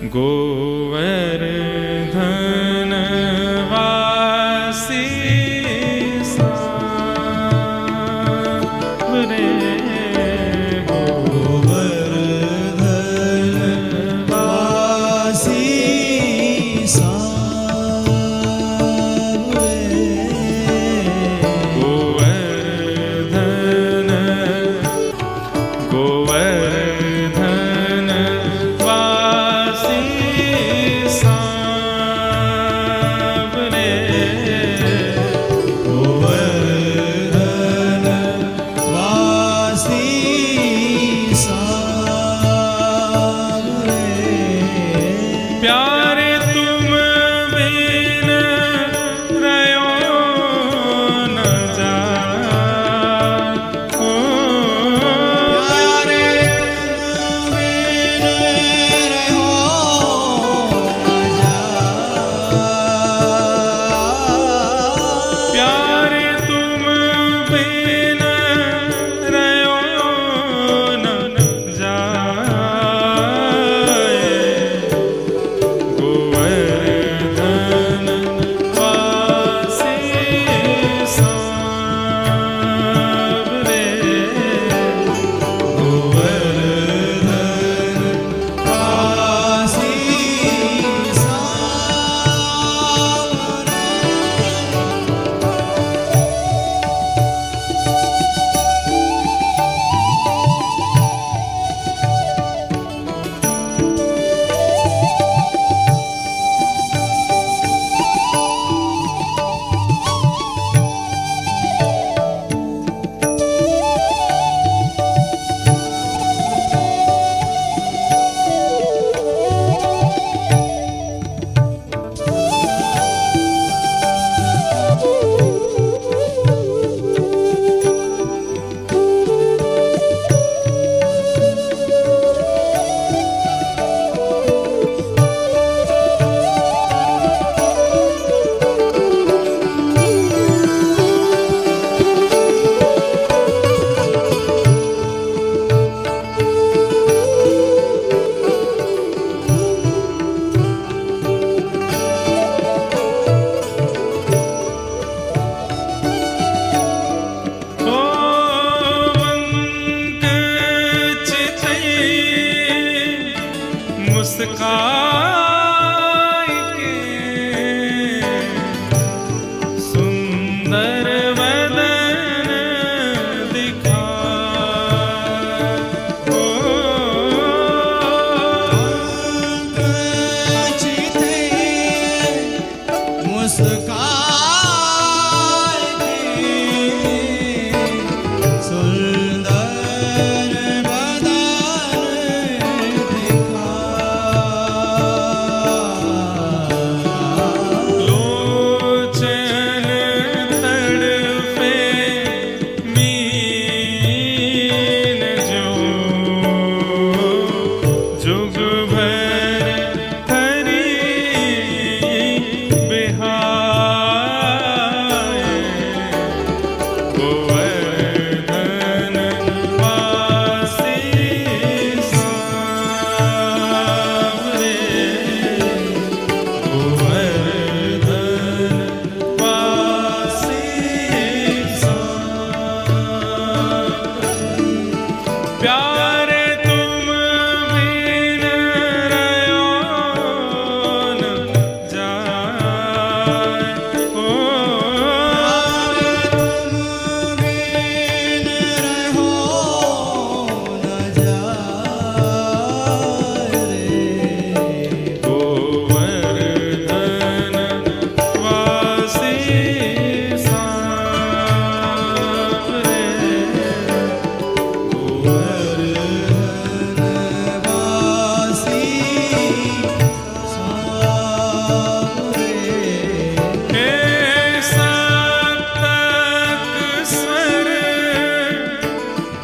गोवर्धन वासी सांवरे, गोवर्धन वासी सांवरे, गोवर्धन गोवर्धन वासी सांवरे, गोवर्धन वासी सांवरे। प्यारे तुम बिन रहो न जाए, ओ प्यारे तुम बिन रहो न जाए, प्यारे तुम बिन रहो न जाए, गोवर्धन वासी सांवरे, गोवर्धन वासी मुस्काई के सुंदर बदन दिखा, ओ चिते मुस्कान की सुंदर बदन दिखा, लोचन तड़पे मीन जो, जुग भर हरी बिहाय, गोवर्धन वासी सांवरे, गोवर्धन वासी सांवरे। प्यारे तुम बिन रहो न जाए, ओ तुम बिन रहो न जाए रे, गोवर्धन वासी सांवरे, गोवर्धन वासी सांवरे। हे सतक स्वर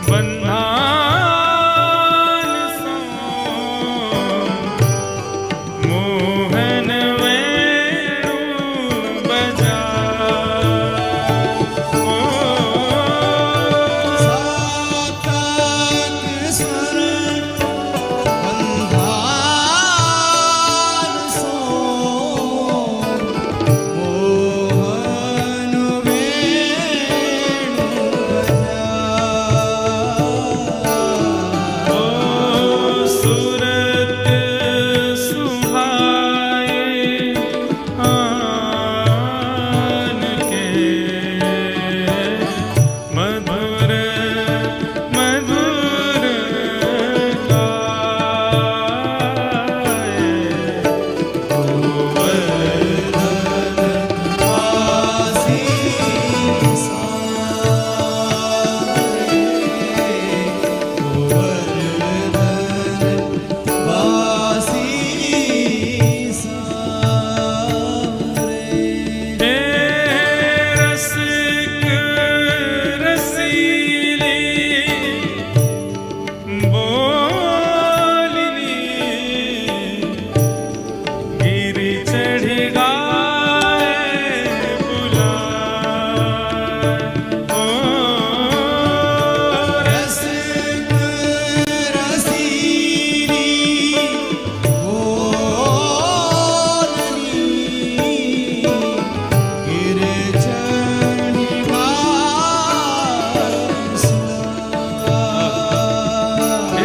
बंधान सो, मोहन वेणु बजा, ओ सातक स्वर बंधान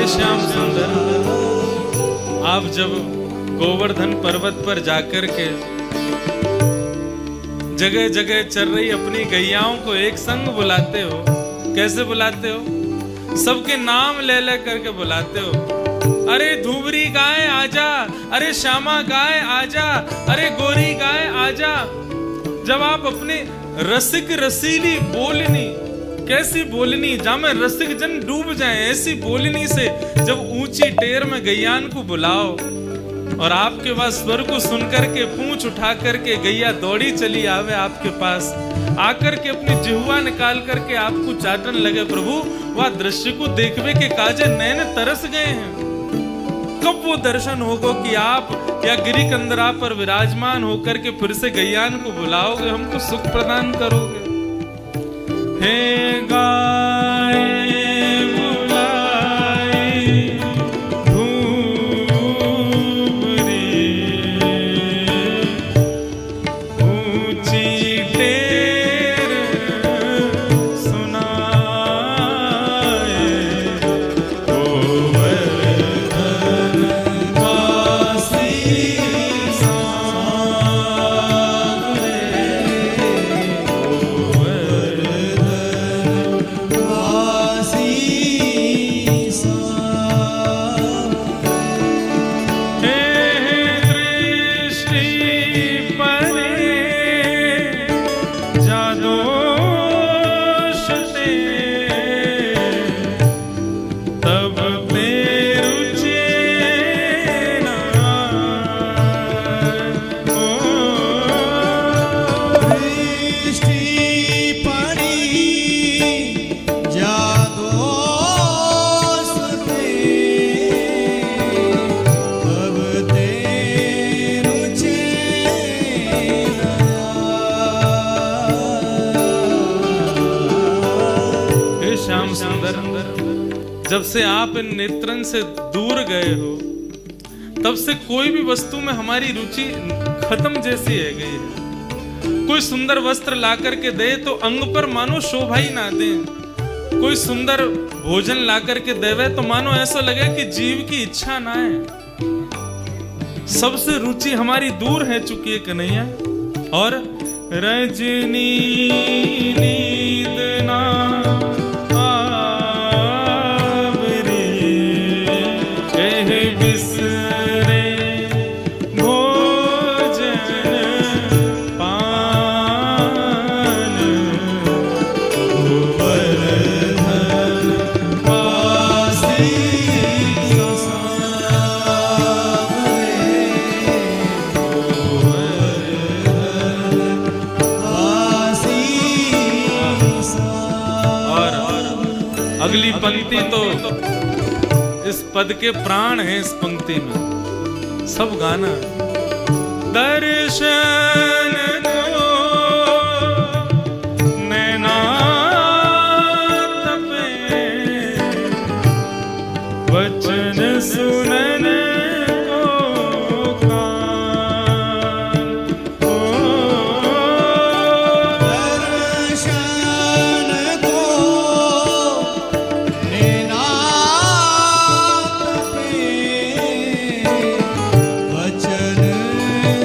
हे श्याम सुंदर, आप जब गोवर्धन पर्वत पर जाकर के जगह जगह चल रही अपनी गैयाओं को एक संग बुलाते हो, कैसे बुलाते हो? सबके नाम ले ले करके बुलाते हो। अरे धूबरी गाय आजा, अरे श्यामा गाय आजा, अरे गोरी गाय आजा। जब आप अपने रसिक रसीली बोलनी, कैसी बोलनी जामे रसिक जन डूब जाए, ऐसी बोलनी से जब ऊंची टेर में गैयान को बुलाओ और आपके पास स्वर को सुनकर के पूंछ उठा करके गैया दौड़ी चली आवे आपके पास, आकर के अपनी जिह्वा निकाल करके आपको चाटन लगे, प्रभु वह दृश्य को देखवे के काजे नैन तरस गए हैं। कब वो दर्शन होगा कि आप या गिरी कंदरा पर विराजमान होकर के फिर से गैयान को बुलाओगे, हमको सुख प्रदान करोगे। हे गाय बुलाई धूबरी, ऊंची टेर सुनाए, गोवर्धन वासी सांवरे, जब से आप इन नेत्रन से दूर गए हो तब से कोई भी वस्तु में हमारी रुचि खत्म जैसी है गई है। कोई सुंदर वस्त्र ला करके दे तो अंग पर मानो शोभा ही ना दे, कोई सुंदर भोजन ला करके देवे तो मानो ऐसा लगे कि जीव की इच्छा ना है। सबसे रुचि हमारी दूर है चुकी है कन्हैया। और रजनी नींद ना अगली पंक्ति तो इस पद के प्राण है। इस पंक्ति में सब गाना दर्शन को नैना तपे, वचन सुनन को कान, दर्शन को नैना तपे, वचन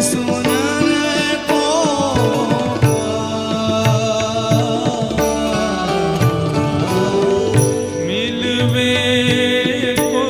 सुनन को मिलवे को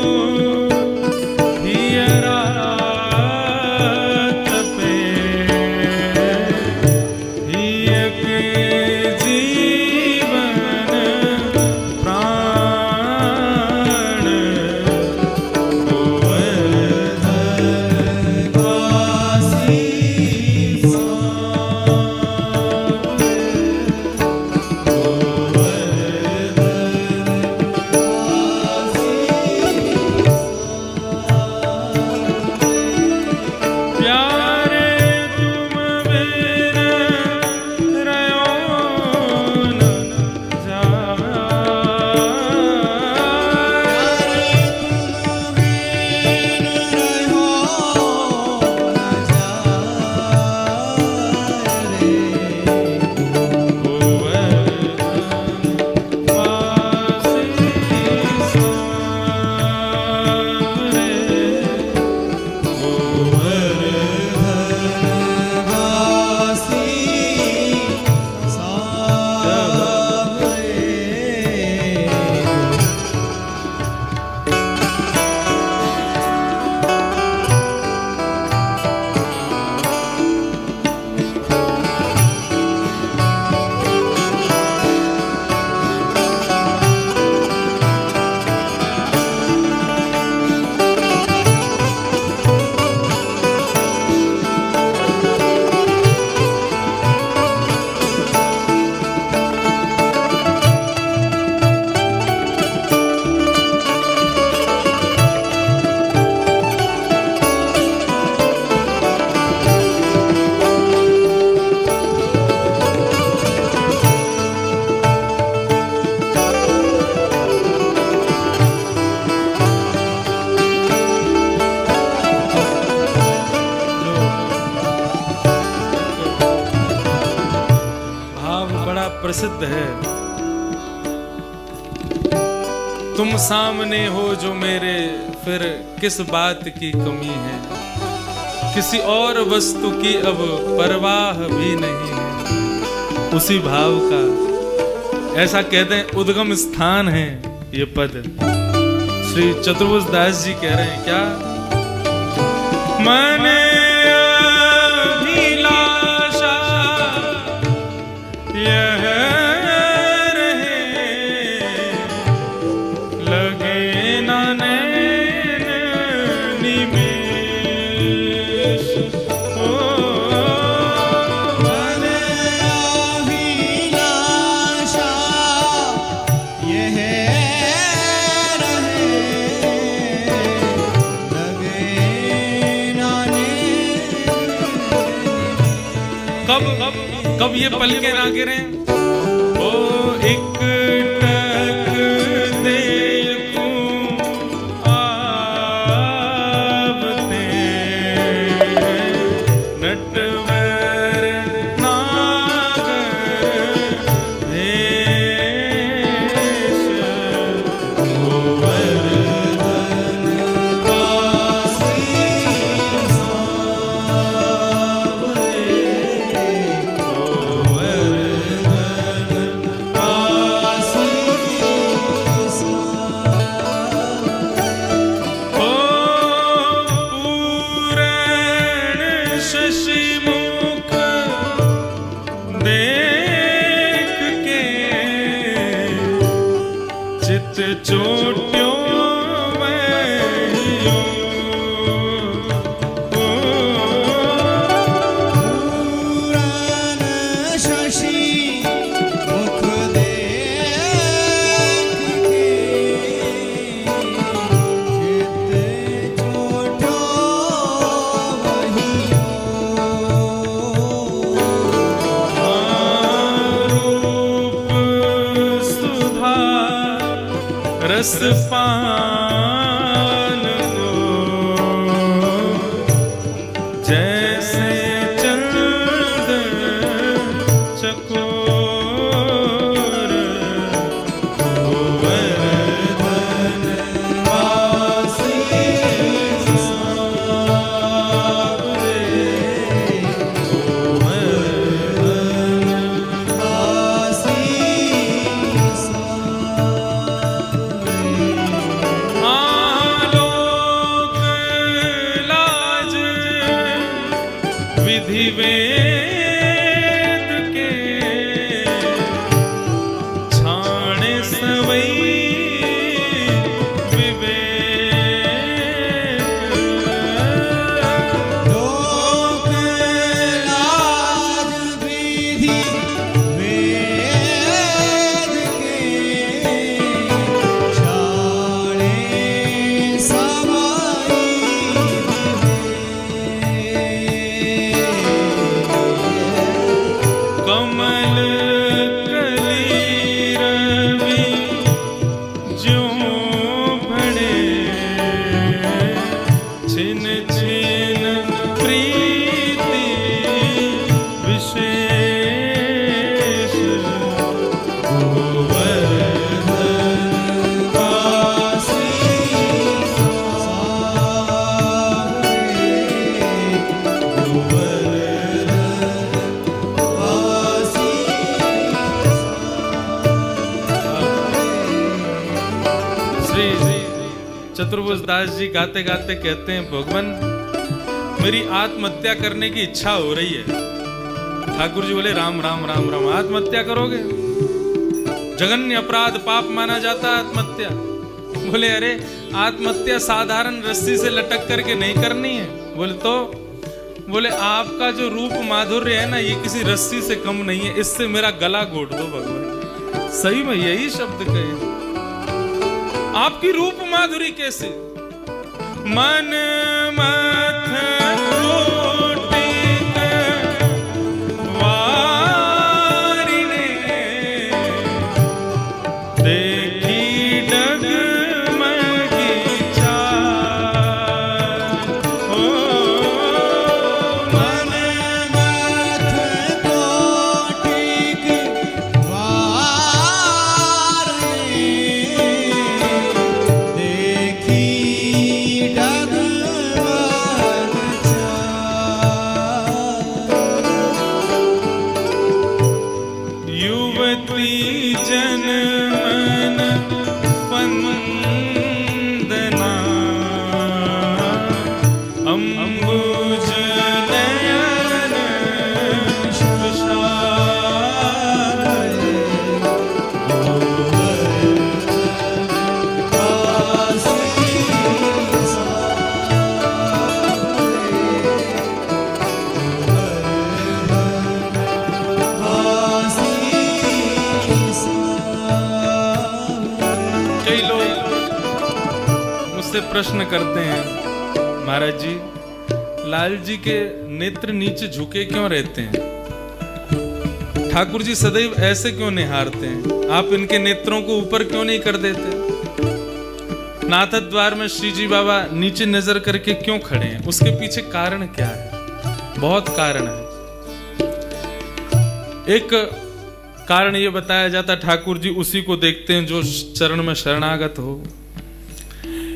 प्रसिद्ध है। तुम सामने हो जो मेरे, फिर किस बात की कमी है, किसी और वस्तु की अब परवाह भी नहीं है। उसी भाव का ऐसा कहते हैं उद्गम स्थान है ये पद। श्री चतुर्भुज दास जी कह रहे हैं क्या, मन अभिलाषा यह कब ये पलके ना गिरे, ओ एक टक देखूं आवते नटवर नागर भेष गोवर्धन रस पान को जैसे चंद चकोर गोवर्धन वासी सावरे गोवर्धन वासी वेद के छाणे सवई विवेक लोक लाज विधि वेद के छाणे सवई कमल कली रवि जो भड़े छिन छिन प्रीति विशेष गोवर्धन वासी चतुर्भुज दास जी गाते गाते कहते हैं, भगवान मेरी आत्महत्या करने की इच्छा हो रही है। ठाकुर जी बोले राम राम राम राम, आत्महत्या करोगे? जघन्य अपराध पाप माना जाता है आत्महत्या। बोले अरे आत्महत्या साधारण रस्सी से लटक करके नहीं करनी है। बोले तो? बोले आपका जो रूप माधुर्य है ना, ये किसी रस्सी से कम नहीं है, इससे मेरा गला घोट दो भगवान। सही में यही शब्द कहे। आपकी रूप माधुरी कैसे? मन मथ कोटिक वारिणे देखी डगमगी चाल। ओ मन मथ कोटिक आपसे प्रश्न करते हैं, महाराज जी, लाल जी के नेत्र नीचे झुके क्यों रहते हैं? ठाकुर जी सदैव ऐसे क्यों निहारते हैं? आप इनके नेत्रों को ऊपर क्यों नहीं कर देते? नाथ द्वार में श्री जी बाबा नीचे नजर करके क्यों खड़े हैं? उसके पीछे कारण क्या है? बहुत कारण है। एक कारण ये बताया जाता, ठाकुर जी उसी को देखते हैं जो चरण में शरणागत हो।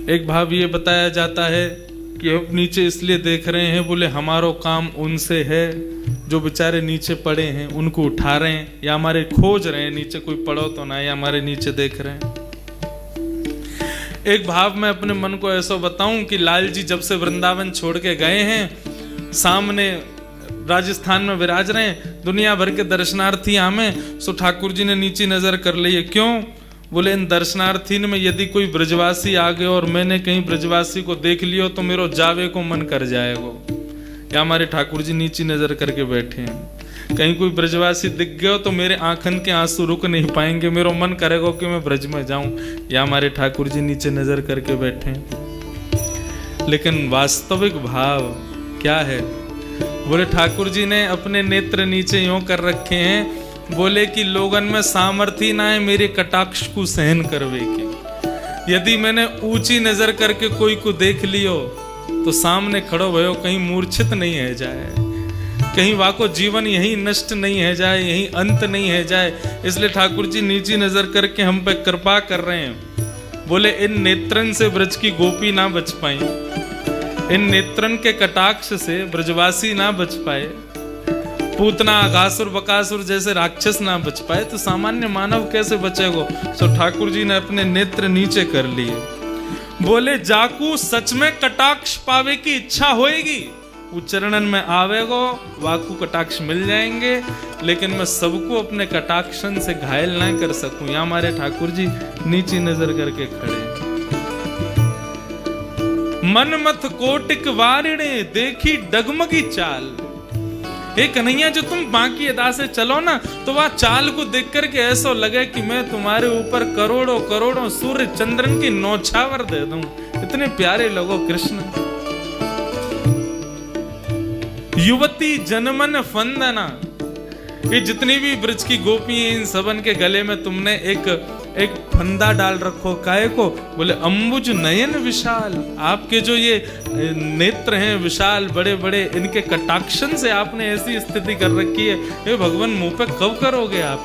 एक भाव ये बताया जाता है कि हम नीचे इसलिए देख रहे हैं, बोले हमारो काम उनसे है जो बेचारे नीचे पड़े हैं, उनको उठा रहे हैं या हमारे खोज रहे हैं, नीचे कोई पड़ो तो ना, या हमारे नीचे देख रहे हैं। एक भाव में अपने मन को ऐसा बताऊं कि लाल जी जब से वृंदावन छोड़ के गए हैं, सामने राजस्थान में विराज रहे हैं, दुनिया भर के दर्शनार्थी हमें, सो ठाकुर जी ने नीचे नजर कर ली है। क्यों? बोले इन दर्शनार्थी में यदि कोई ब्रजवासी आ गए और मैंने कहीं ब्रजवासी को देख लियो तो मेरो जावे को मन कर जाएगा। या हमारे ठाकुर जी नीचे नजर करके बैठे हैं, कहीं कोई ब्रजवासी दिख गया तो मेरे आंखन के आंसू रुक नहीं पाएंगे, मेरा मन करेगा कि मैं ब्रज में जाऊं। या हमारे ठाकुर जी नीचे नजर करके बैठे हैं। लेकिन वास्तविक भाव क्या है? बोले ठाकुर जी ने अपने नेत्र नीचे यूं कर रखे हैं, बोले कि लोगन में सामर्थ्य ना है मेरे कटाक्ष को सहन करवे के। यदि मैंने ऊंची नजर करके कोई को देख लियो तो सामने खड़ो भयो, कहीं मूर्छित नहीं है जाए, कहीं वाको जीवन यही नष्ट नहीं है जाए, यही अंत नहीं है जाए। इसलिए ठाकुर जी नीची नजर करके हम पे कृपा कर रहे हैं। बोले इन नेत्रन से ब्रज की गोपी ना बच पाई, इन नेत्रन के कटाक्ष से ब्रजवासी ना बच पाए, पूतना अघासुर बकासुर जैसे राक्षस ना बच पाए, तो सामान्य मानव कैसे बचेगा? सो ठाकुर जी ने अपने नेत्र नीचे कर लिए। बोले जाकू सच में कटाक्ष पावे की इच्छा होएगी, वो चरणन में आवेगो, वाकू कटाक्ष मिल जाएंगे, लेकिन मैं सबको अपने कटाक्षन से घायल ना कर सकूं। या हमारे ठाकुर जी नीचे नजर करके खड़े। मनमथ कोटिक वारिणे देखी डगमगी चाल। हे कन्हैया, जो तुम बाकी अदा से चलो ना, तो वह चाल को देख करके ऐसा लगे कि मैं तुम्हारे ऊपर करोड़ों करोड़ों सूर्य चंद्रन की नौछावर दे दूं। इतने प्यारे लोगो कृष्ण। युवती जनमन फंदना, ये जितनी भी ब्रज की गोपी हैं, इन सबन के गले में तुमने एक फंदा डाल रखो। काहे को? बोले अंबुज नयन विशाल, आपके जो ये नेत्र हैं विशाल बड़े बड़े, इनके कटाक्षन से आपने ऐसी स्थिति कर रखी है। ये भगवान मुंह पे कब करोगे आप?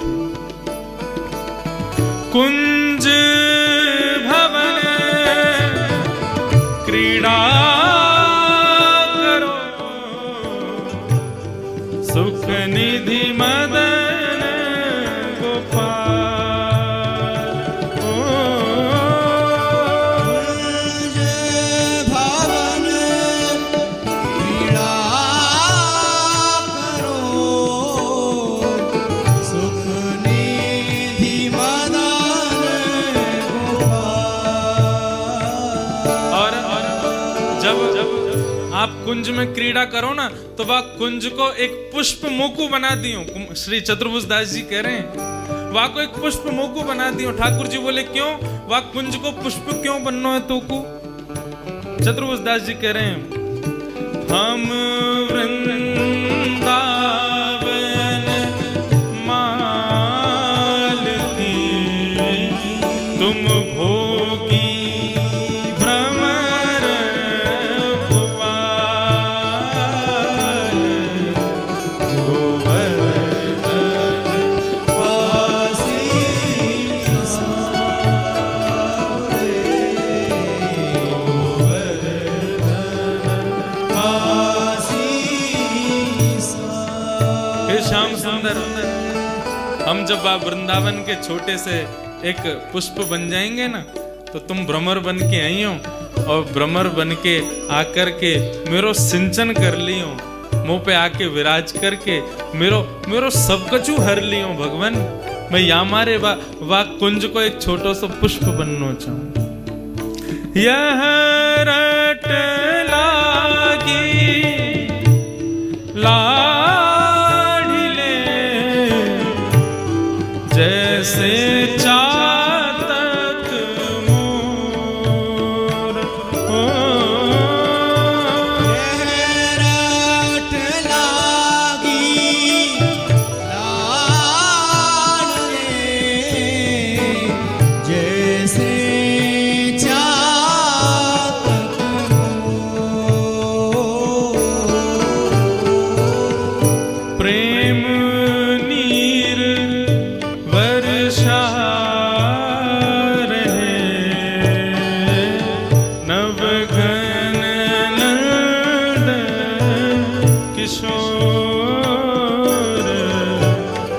कुंज भवन क्रीड़ा करो, सुख निधि मदन आप कुंज में क्रीड़ा करो ना, तो वह कुंज को एक पुष्प मोकू बना दियो। श्री चतुर्भुज दास जी कह रहे हैं वह को एक पुष्प मोकू बना दियो। ठाकुर जी बोले क्यों? वह कुंज को पुष्प क्यों बनना है तो को? चतुर्भुज दास जी कह रहे हैं हम वृंदावन मालती तुम भोगी हम जब आप वृंदावन के छोटे से एक पुष्प बन जाएंगे ना, तो तुम भ्रमर बन के आई हो, और भ्रमर बन के आकर के मेरो सिंचन कर लियो, मुंह पे आके विराज करके मेरो सब कछु हर लियो भगवान। मैं या मारे वा कुंज को एक छोटो सा पुष्प बनना चाहूं। यह रट लागी जैसे चातक मोर घन नंद किशोर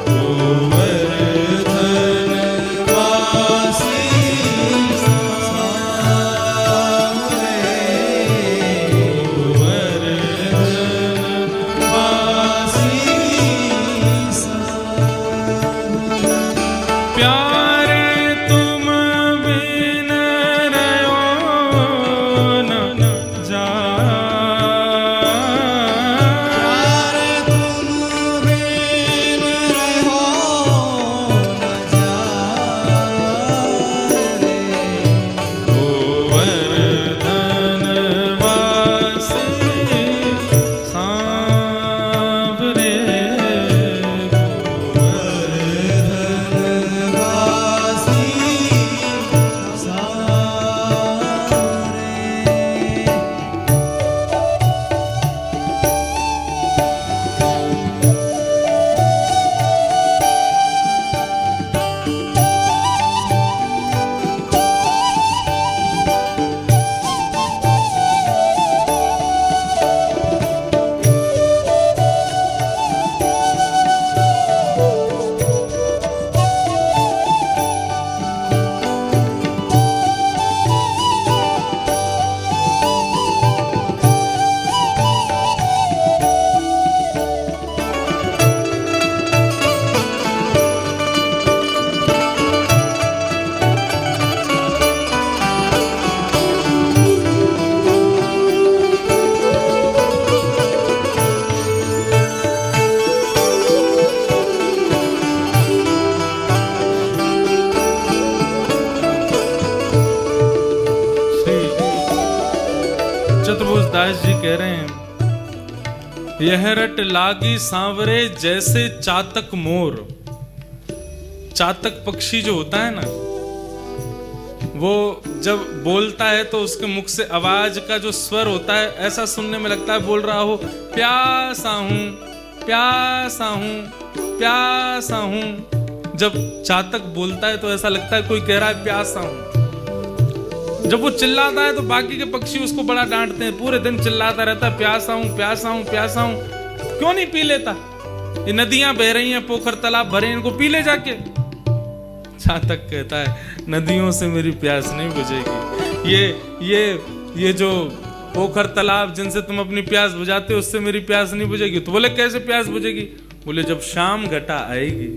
गोवर्धन वासी दास जी कह रहे हैं, यह रट लागी सांवरे जैसे चातक मोर। चातक पक्षी जो होता है ना, वो जब बोलता है तो उसके मुख से आवाज का जो स्वर होता है ऐसा सुनने में लगता है बोल रहा हो प्यासा हूं प्यासा हूं प्यासा हूं। जब चातक बोलता है तो ऐसा लगता है कोई कह रहा है प्यासा हूं। जब वो चिल्लाता है तो बाकी के पक्षी उसको बड़ा डांटते हैं, पूरे दिन चिल्लाता रहता है प्यासा हूं प्यासा हूं प्यासा हूं। क्यों नहीं पी लेता? ये नदियां बह रही हैं, पोखर तालाब भरे, इनको पी ले जाके। चातक कहता है नदियों से मेरी प्यास नहीं बुझेगी। ये जो पोखर तालाब जिनसे तुम अपनी प्यास बुझाते हो उससे मेरी प्यास नहीं बुझेगी। तो बोले कैसे प्यास बुझेगी? बोले जब शाम घटा आएगी,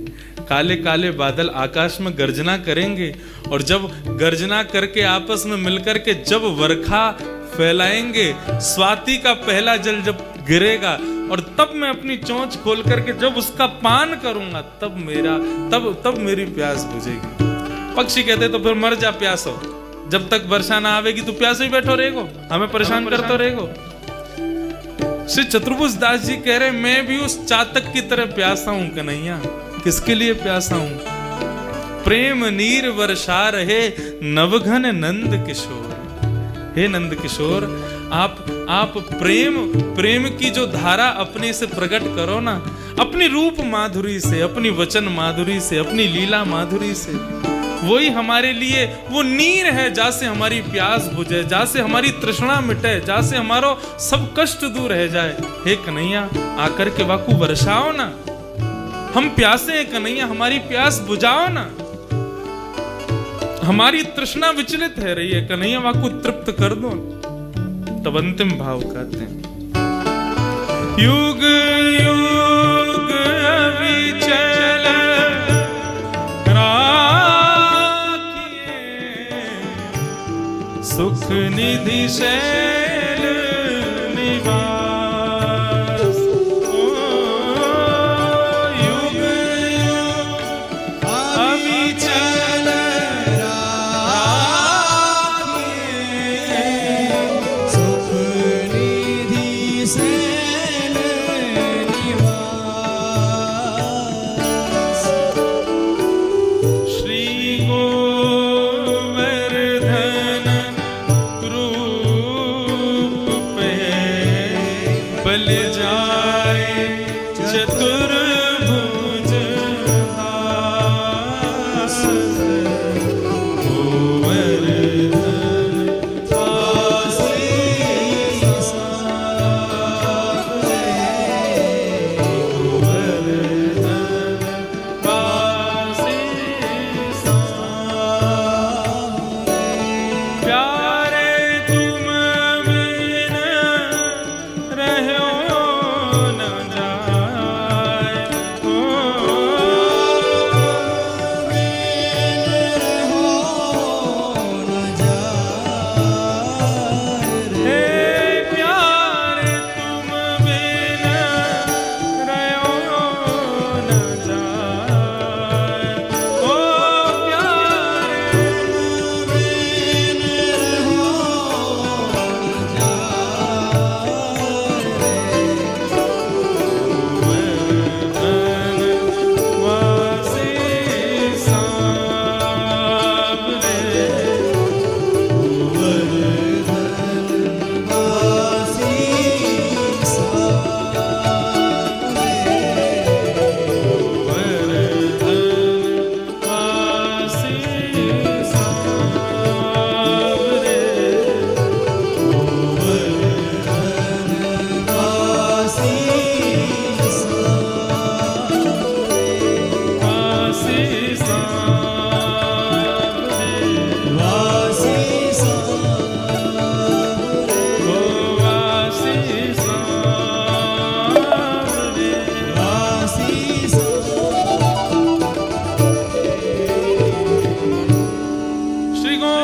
काले काले बादल आकाश में गर्जना करेंगे, और जब गर्जना करके आपस में मिलकर के जब वर्षा फैलाएंगे, स्वाति का पहला जल जब गिरेगा, और तब मैं अपनी चोंच खोल करके जब उसका पान करूंगा, तब मेरी प्यास बुझेगी। पक्षी कहते तो फिर मर जा प्यासो, जब तक वर्षा ना आवेगी तो प्यासे ही बैठो रहेगो, हमें परेशान करते रहेगो। श्री चतुर्भुज दास जी कह रहे मैं भी उस चातक की तरह प्यासा हूं कन्हैया। किसके लिए प्यासा हूं? प्रेम नीर वर्षा रहे नवघन नंद किशोर। हे नंद किशोर, आप प्रेम की जो धारा अपने से प्रकट करो ना, अपनी रूप माधुरी से, अपनी वचन माधुरी से, अपनी लीला माधुरी से। वही हमारे लिए वो नीर है जहाँ हमारी प्यास बुझे, जहाँ हमारी तृष्णा मिटे, जहाँ हमारो सब कष्ट दूर रह जाए। हे कन्हैया, आकर के वाकू वर्षाओ ना, हम प्यासे हैं कन्हैया, हमारी प्यास बुझाओ ना। हमारी तृष्णा विचलित है रही है कन्हैया, वाकू तृप्त कर दो। तब अंतिम भाव कहते हैं, युग युग अविचल सुख निधि शैल निवास। युग युग अविचल राखिए, सुख निधि शैल निवास। श्री गोवर्धन रूप पे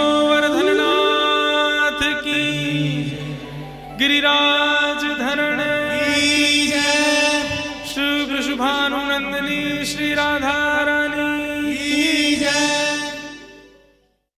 गोवर्धन नाथ की, गिरिराज